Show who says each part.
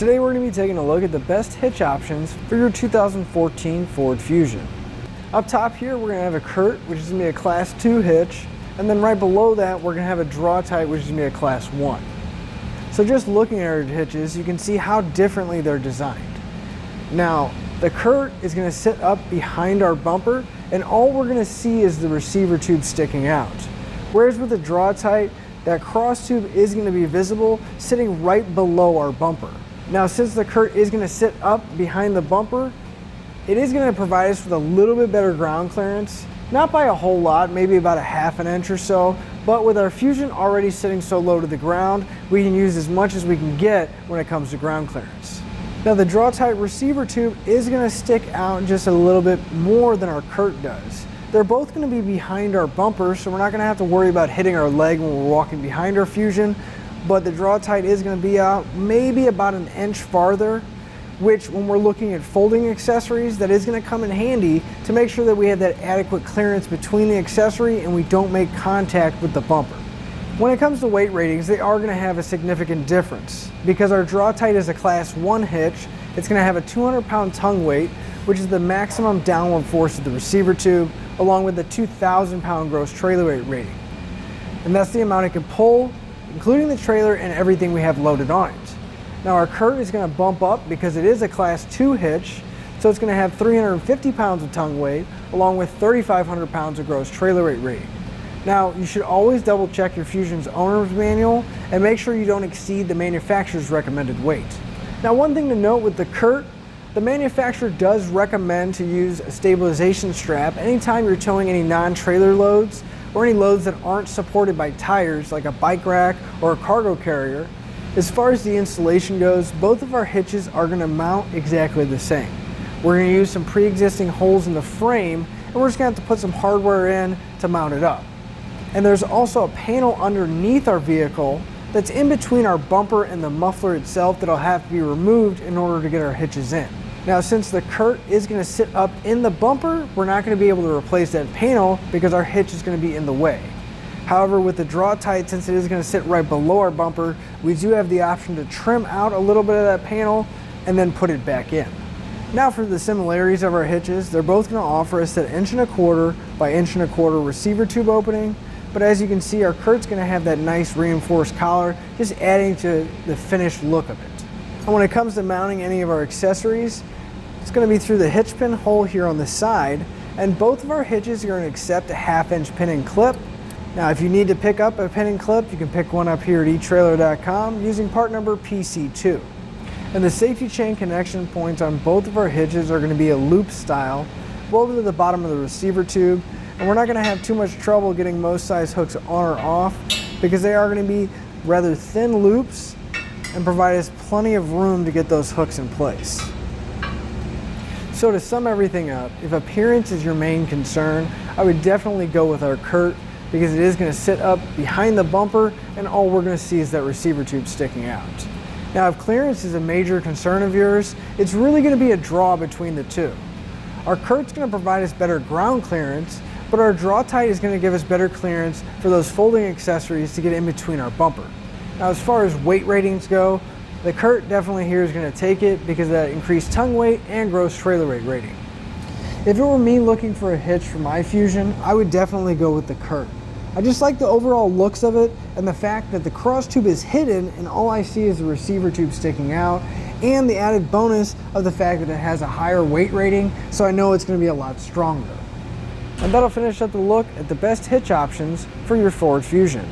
Speaker 1: Today we're going to be taking a look at the best hitch options for your 2014 Ford Fusion. Up top here we're going to have a Curt, which is going to be a Class II hitch, and then right below that we're going to have a Draw-Tite, which is going to be a Class I. So just looking at our hitches, you can see how differently they're designed. Now, the Curt is going to sit up behind our bumper, and all we're going to see is the receiver tube sticking out. Whereas with the Draw-Tite, that cross tube is going to be visible, sitting right below our bumper. Now, since the Curt is going to sit up behind the bumper, it is going to provide us with a little bit better ground clearance. Not by a whole lot, maybe about a ½ an inch or so, but with our Fusion already sitting so low to the ground, we can use as much as we can get when it comes to ground clearance. Now, the Draw-Tite receiver tube is going to stick out just a little bit more than our Curt does. They're both going to be behind our bumper, so we're not going to have to worry about hitting our leg when we're walking behind our Fusion, but the Draw-Tite is going to be out maybe about an inch farther, which when we're looking at folding accessories, that is going to come in handy to make sure that we have that adequate clearance between the accessory and we don't make contact with the bumper. When it comes to weight ratings, they are going to have a significant difference. Because our Draw-Tite is a Class I hitch, it's going to have a 200-pound tongue weight, which is the maximum downward force of the receiver tube, along with the 2,000-pound gross trailer weight rating. And that's the amount it can pull, including the trailer and everything we have loaded on it. Now, our Curt is going to bump up because it is a Class II hitch, so it's going to have 350 pounds of tongue weight, along with 3,500 pounds of gross trailer weight rating. Now, you should always double check your Fusion's owner's manual and make sure you don't exceed the manufacturer's recommended weight. Now, one thing to note with the Curt, the manufacturer does recommend to use a stabilization strap anytime you're towing any non-trailer loads or any loads that aren't supported by tires like a bike rack or a cargo carrier. As far as the installation goes, both of our hitches are going to mount exactly the same. We're going to use some pre-existing holes in the frame, and we're just going to have to put some hardware in to mount it up. And there's also a panel underneath our vehicle that's in between our bumper and the muffler itself that'll have to be removed in order to get our hitches in. Now, since the Curt is going to sit up in the bumper, we're not going to be able to replace that panel because our hitch is going to be in the way. However, with the Draw-Tite, since it is going to sit right below our bumper, we do have the option to trim out a little bit of that panel and then put it back in. Now, for the similarities of our hitches, they're both going to offer us that 1¼ by 1¼ receiver tube opening, but as you can see, our Curt's going to have that nice reinforced collar, just adding to the finished look of it. And when it comes to mounting any of our accessories, it's going to be through the hitch pin hole here on the side, and both of our hitches are going to accept a ½ pin and clip. Now, if you need to pick up a pin and clip, you can pick one up here at Etrailer.com using part number PC2. And the safety chain connection points on both of our hitches are going to be a loop style, welded to the bottom of the receiver tube, and we're not going to have too much trouble getting most size hooks on or off because they are going to be rather thin loops and provide us plenty of room to get those hooks in place. So to sum everything up, if appearance is your main concern, I would definitely go with our Curt because it is going to sit up behind the bumper and all we're going to see is that receiver tube sticking out. Now, if clearance is a major concern of yours, it's really going to be a draw between the two. Our Curt's going to provide us better ground clearance, but our Draw-Tite is going to give us better clearance for those folding accessories to get in between our bumper. Now, as far as weight ratings go, the Curt definitely here is going to take it because of that increased tongue weight and gross trailer weight rating. If it were me looking for a hitch for my Fusion, I would definitely go with the Curt. I just like the overall looks of it and the fact that the cross tube is hidden and all I see is the receiver tube sticking out, and the added bonus of the fact that it has a higher weight rating, so I know it's going to be a lot stronger. And that'll finish up the look at the best hitch options for your Ford Fusion.